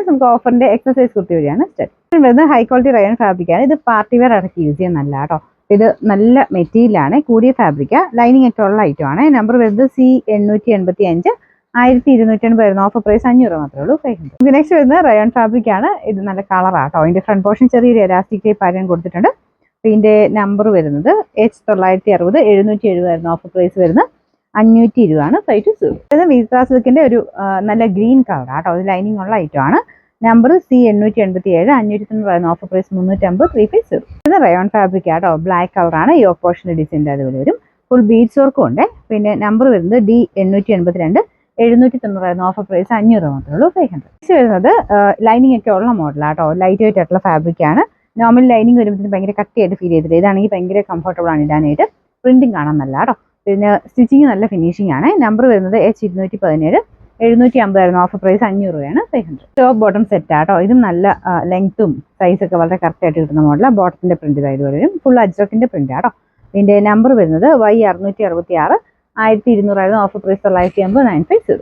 നമുക്ക് ഓഫറിന്റെ എക്സസൈസ് കുർത്തി വഴിയാണ് സ്റ്റാർട്ട് വരുന്നത്. ഹൈ ക്വാളിറ്റി റയോൺ ഫാബ്രിക്കാണ്. ഇത് പാർട്ടി വെയർ അടക്കി യൂസ് ചെയ്യാൻ നല്ല കേട്ടോ. ഇത് നല്ല മെറ്റീരിയലാണ്, കൂടിയ ഫാബ്രിക്കാ, ലൈനിങ് ഒക്കെ ഉള്ള ഐറ്റം ആണ്. നമ്പർ വരുന്നത് C885 1280 വരുന്ന ഓഫർ പ്രൈസ് 500 മാത്രമേ ഉള്ളൂ. 500. നെക്സ്റ്റ് വരുന്നത് റയോൺ ഫാബ്രിക് ആണ്. ഇത് നല്ല കളറാട്ടോ. അതിന്റെ ഫ്രണ്ട് പോർഷൻ ചെറിയൊരു എലാസ്റ്റിക് ടൈപ്പ് ആരും കൊടുത്തിട്ടുണ്ട്. ഇതിന്റെ നമ്പർ വരുന്നത് H960 770 വരുന്ന ഓഫർ പ്രൈസ് വരുന്നത് 520 ആണ്. 520. വീസ്ട്രാ സിൽക്കിന്റെ ഒരു നല്ല ഗ്രീൻ കളർ ആട്ടോ. അത് ലൈനിങ് ഉള്ള ഐറ്റം ആണ്. നമ്പർ C887 590 വരുന്ന ഓഫർ പ്രൈസ് 350. 350. ഇത് റയോൺ ഫാബ്രിക് ആട്ടോ. ബ്ലാക്ക് കളറാണ്. ഈ ഓപ്പോഷന്റെ ഡിസൈൻ്റെ അതുപോലെ വരും. ഫുൾ ബീഡ്സ് വർക്കും ഉണ്ട്. പിന്നെ നമ്പർ വരുന്നത് D882 790 വരുന്ന ഓഫർ പ്രൈസ് 500 മാത്രമേ ഉള്ളൂ. 500. നെക്സ്റ്റ് വരുന്നത് ലൈനിങ് ഒക്കെ ഉള്ള മോഡലാട്ടോ. ലൈറ്റ് വെയിറ്റ് ആയിട്ടുള്ള ഫാബ്രിക് ആണ്. നോർമൽ ലൈനിങ് വരുമ്പോൾ ഭയങ്കര കട്ടിയായിട്ട് ഫീൽ ചെയ്തില്ല. ഇതാണെങ്കിൽ ഭയങ്കര കംഫർട്ടബിൾ ആണ് ഇടാനായിട്ട്. പ്രിന്റിങ് കാണാൻ നല്ല കേട്ടോ. പിന്നെ സ്റ്റിച്ചിങ് നല്ല ഫിനിഷിംഗ് ആണ്. നമ്പർ വരുന്നത് H217 750 ആയിരുന്നു. ഓഫർ പ്രൈസ് 500 രൂപയാണ്. 500. ടോപ്പ് ബോട്ടം സെറ്റ് ആട്ടോ. ഇതും നല്ല ലെങ്ത്തും സൈസൊക്കെ വളരെ കറക്റ്റ് ആയിട്ട് കിട്ടുന്ന മോഡലാണ്. ബോട്ടത്തിന്റെ പ്രിന്റ് ഇതുപോലെ വരും. ഫുൾ അജ്രക്കിന്റെ പ്രിന്റ് ആട്ടോ. ഇതിന്റെ നമ്പർ വരുന്നത് Y666 1200 ആയിരുന്നു. Offer price 950. 950.